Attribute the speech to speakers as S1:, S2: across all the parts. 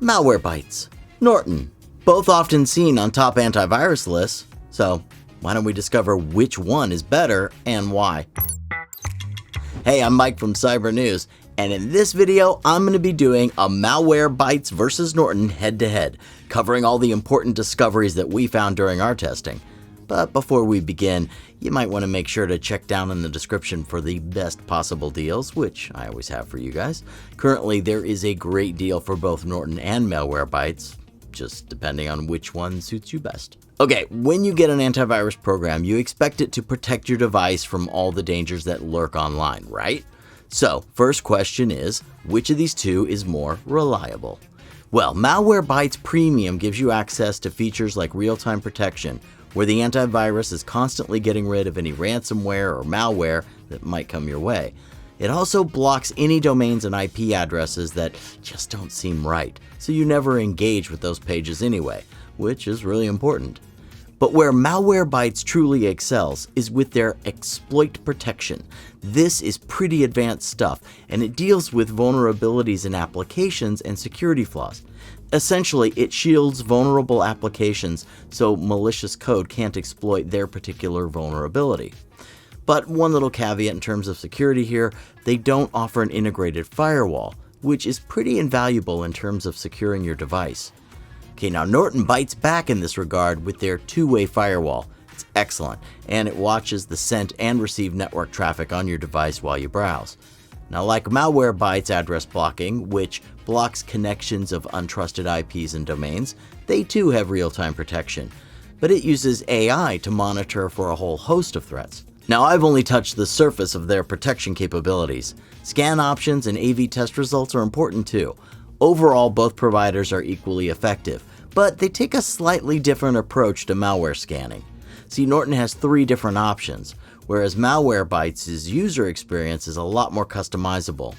S1: Malwarebytes, Norton, both often seen on top antivirus lists, so why don't we discover which one is better and why? Hey, I'm Mike from Cyber News, and in this video I'm going to be doing a Malwarebytes versus Norton head-to-head, covering all the important discoveries that we found during our testing. But before we begin, you might want to make sure to check down in the description for the best possible deals, which I always have for you guys. Currently, there is a great deal for both Norton and Malwarebytes, just depending on which one suits you best. Okay, when you get an antivirus program, you expect it to protect your device from all the dangers that lurk online, right? So, first question is, which of these two is more reliable? Well, Malwarebytes Premium gives you access to features like real-time protection, where the antivirus is constantly getting rid of any ransomware or malware that might come your way. It also blocks any domains and IP addresses that just don't seem right, so you never engage with those pages anyway, which is really important. But where Malwarebytes truly excels is with their exploit protection. This is pretty advanced stuff, and it deals with vulnerabilities in applications and security flaws. Essentially, it shields vulnerable applications so malicious code can't exploit their particular vulnerability. But one little caveat in terms of security here, they don't offer an integrated firewall, which is pretty invaluable in terms of securing your device. Okay, now Norton bites back in this regard with their two-way firewall. It's excellent, and it watches the sent and received network traffic on your device while you browse. Now, like Malwarebytes address blocking, which blocks connections of untrusted IPs and domains, they too have real-time protection, but it uses AI to monitor for a whole host of threats. Now, I've only touched the surface of their protection capabilities. Scan options and AV test results are important too. Overall, both providers are equally effective, but they take a slightly different approach to malware scanning. See, Norton has 3 different options, whereas Malwarebytes' user experience is a lot more customizable.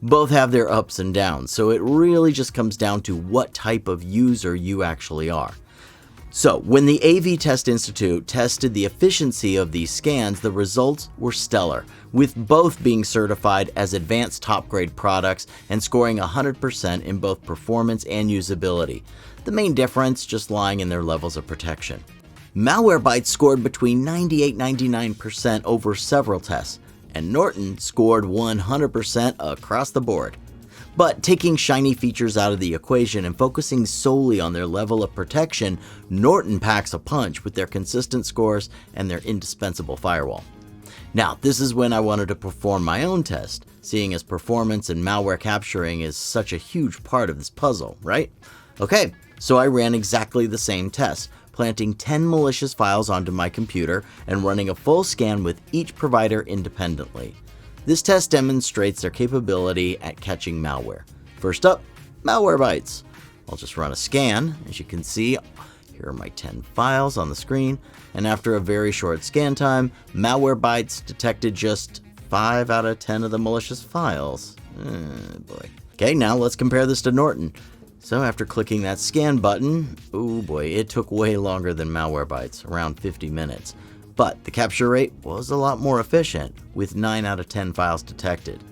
S1: Both have their ups and downs, so it really just comes down to what type of user you actually are. So, when the AV Test Institute tested the efficiency of these scans, the results were stellar, with both being certified as advanced top-grade products and scoring 100% in both performance and usability. The main difference just lying in their levels of protection. Malwarebytes scored between 98–99% over several tests, and Norton scored 100% across the board. But taking shiny features out of the equation and focusing solely on their level of protection, Norton packs a punch with their consistent scores and their indispensable firewall. Now, this is when I wanted to perform my own test, seeing as performance and malware capturing is such a huge part of this puzzle, right? Okay, so I ran exactly the same test, planting 10 malicious files onto my computer and running a full scan with each provider independently. This test demonstrates their capability at catching malware. First up, Malwarebytes. I'll just run a scan. As you can see, here are my 10 files on the screen, and after a very short scan time, Malwarebytes detected just 5 out of 10 of the malicious files. Boy. Okay, now let's compare this to Norton. So after clicking that scan button, oh boy, it took way longer than Malwarebytes, around 50 minutes. But the capture rate was a lot more efficient, with 9 out of 10 files detected.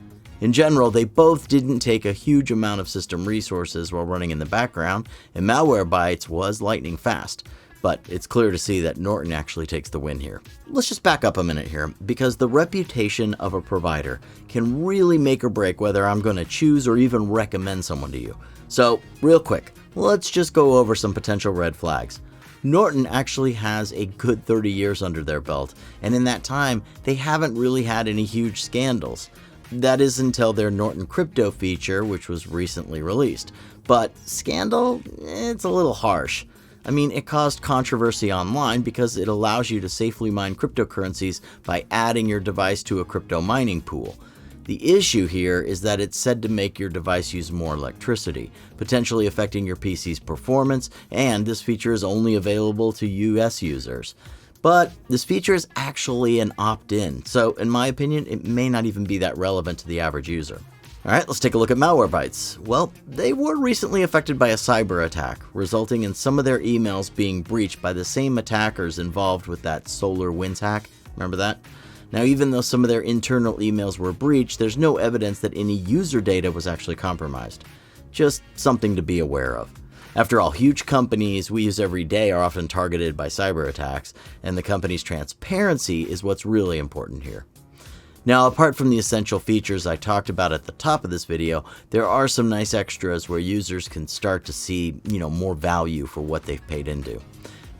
S1: In general, they both didn't take a huge amount of system resources while running in the background, and Malwarebytes was lightning fast. But it's clear to see that Norton actually takes the win here. Let's just back up a minute here, because the reputation of a provider can really make or break whether I'm going to choose or even recommend someone to you. So, real quick, let's just go over some potential red flags. Norton actually has a good 30 years under their belt, and in that time, they haven't really had any huge scandals. That is until their Norton Crypto feature, which was recently released. But scandal? It's a little harsh. I mean, it caused controversy online because it allows you to safely mine cryptocurrencies by adding your device to a crypto mining pool. The issue here is that it's said to make your device use more electricity, potentially affecting your PC's performance, and this feature is only available to US users. But this feature is actually an opt-in, so in my opinion, it may not even be that relevant to the average user. Alright, let's take a look at Malwarebytes. Well, they were recently affected by a cyber attack, resulting in some of their emails being breached by the same attackers involved with that SolarWinds hack. Remember that? Now, even though some of their internal emails were breached, there's no evidence that any user data was actually compromised. just something to be aware of. After all, huge companies we use every day are often targeted by cyber attacks, and the company's transparency is what's really important here. Now, apart from the essential features I talked about at the top of this video, there are some nice extras where users can start to see, more value for what they've paid into.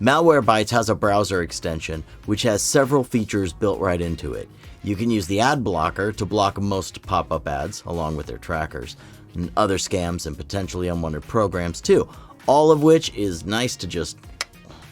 S1: Malwarebytes has a browser extension which has several features built right into it. You can use the ad blocker to block most pop-up ads, along with their trackers, and other scams and potentially unwanted programs too, all of which is nice to just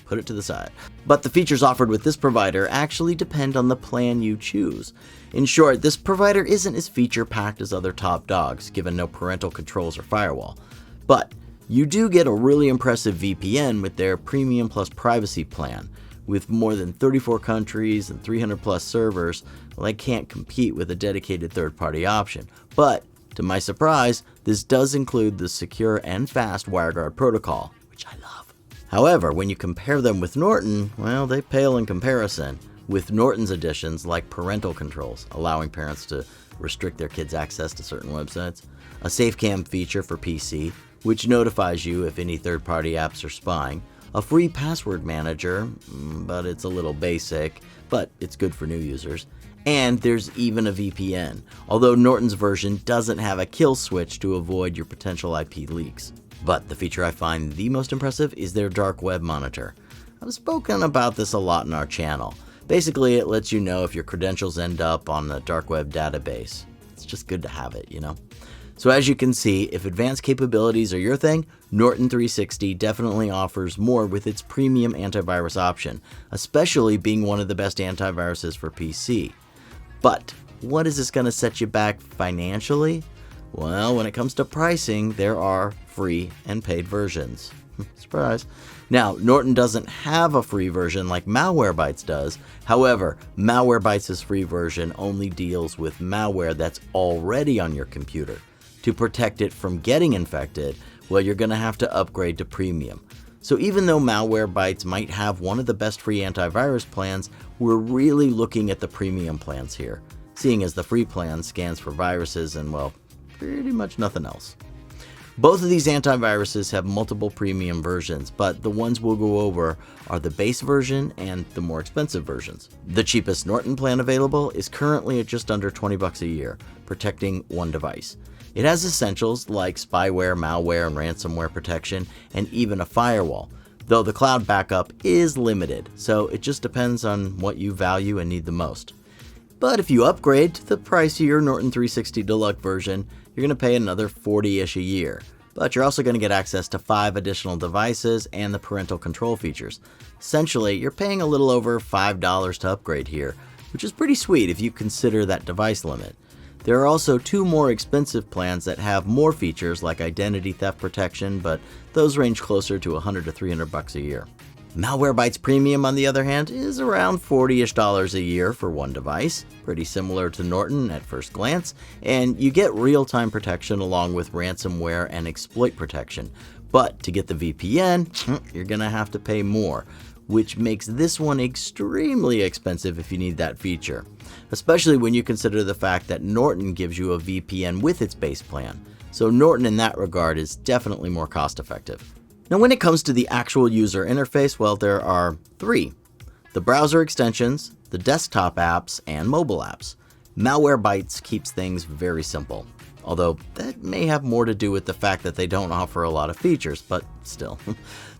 S1: put it to the side. But the features offered with this provider actually depend on the plan you choose. In short, this provider isn't as feature-packed as other top dogs, given no parental controls or firewall. But you do get a really impressive VPN with their Premium Plus Privacy plan. With more than 34 countries and 300 plus servers, well, they can't compete with a dedicated third-party option. But, to my surprise, this does include the secure and fast WireGuard protocol, which I love. However, when you compare them with Norton, well, they pale in comparison, with Norton's additions like parental controls, allowing parents to restrict their kids' access to certain websites, a SafeCam feature for PC, which notifies you if any third-party apps are spying, a free password manager, but it's a little basic, but it's good for new users, and there's even a VPN, although Norton's version doesn't have a kill switch to avoid your potential IP leaks. But the feature I find the most impressive is their dark web monitor. I've spoken about this a lot in our channel. Basically, it lets you know if your credentials end up on a dark web database. It's just good to have it, So as you can see, if advanced capabilities are your thing, Norton 360 definitely offers more with its premium antivirus option, especially being one of the best antiviruses for PC. But what is this going to set you back financially? Well, when it comes to pricing, there are free and paid versions. Surprise. Now, Norton doesn't have a free version like Malwarebytes does. However, Malwarebytes' free version only deals with malware that's already on your computer. To protect it from getting infected, well, you're going to have to upgrade to premium. So even though Malwarebytes might have one of the best free antivirus plans, we're really looking at the premium plans here, seeing as the free plan scans for viruses and, well, pretty much nothing else. Both of these antiviruses have multiple premium versions, but the ones we'll go over are the base version and the more expensive versions. The cheapest Norton plan available is currently at just under $20 a year, protecting one device. It has essentials like spyware, malware, and ransomware protection, and even a firewall, though the cloud backup is limited, so it just depends on what you value and need the most. But if you upgrade to the pricier Norton 360 Deluxe version, you're going to pay another $40-ish a year. But you're also going to get access to 5 additional devices and the parental control features. Essentially, you're paying a little over $5 to upgrade here, which is pretty sweet if you consider that device limit. There are also 2 more expensive plans that have more features like identity theft protection, but those range closer to $100 to $300 a year. Malwarebytes Premium, on the other hand, is around $40-ish a year for one device, pretty similar to Norton at first glance, and you get real-time protection along with ransomware and exploit protection. But to get the VPN, you're going to have to pay more, which makes this one extremely expensive if you need that feature, especially when you consider the fact that Norton gives you a VPN with its base plan. So Norton in that regard is definitely more cost-effective. Now, when it comes to the actual user interface, well, there are 3. The browser extensions, the desktop apps, and mobile apps. Malwarebytes keeps things very simple, although that may have more to do with the fact that they don't offer a lot of features, but still.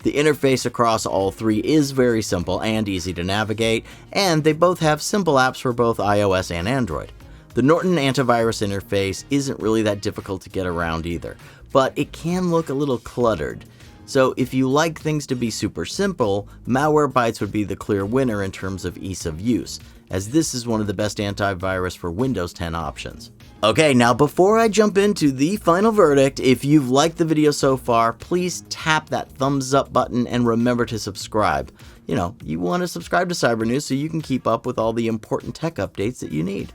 S1: The interface across all 3 is very simple and easy to navigate, and they both have simple apps for both iOS and Android. The Norton antivirus interface isn't really that difficult to get around either, but it can look a little cluttered. So if you like things to be super simple, Malwarebytes would be the clear winner in terms of ease of use, as this is one of the best antivirus for Windows 10 options. Okay, now before I jump into the final verdict, if you've liked the video so far, please tap that thumbs up button and remember to subscribe. You want to subscribe to Cyber News so you can keep up with all the important tech updates that you need.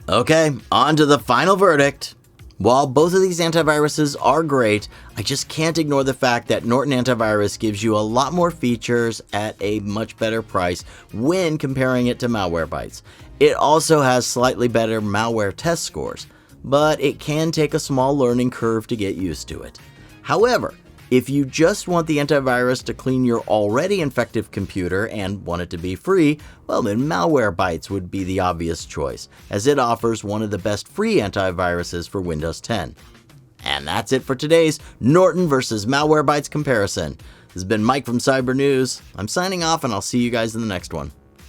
S1: Okay, on to the final verdict. While both of these antiviruses are great, I just can't ignore the fact that Norton Antivirus gives you a lot more features at a much better price when comparing it to Malwarebytes. It also has slightly better malware test scores. but it can take a small learning curve to get used to it. However, if you just want the antivirus to clean your already infected computer and want it to be free, well then Malwarebytes would be the obvious choice, as it offers one of the best free antiviruses for Windows 10. And that's it for today's Norton versus Malwarebytes comparison. This has been Mike from Cyber News. I'm signing off and I'll see you guys in the next one.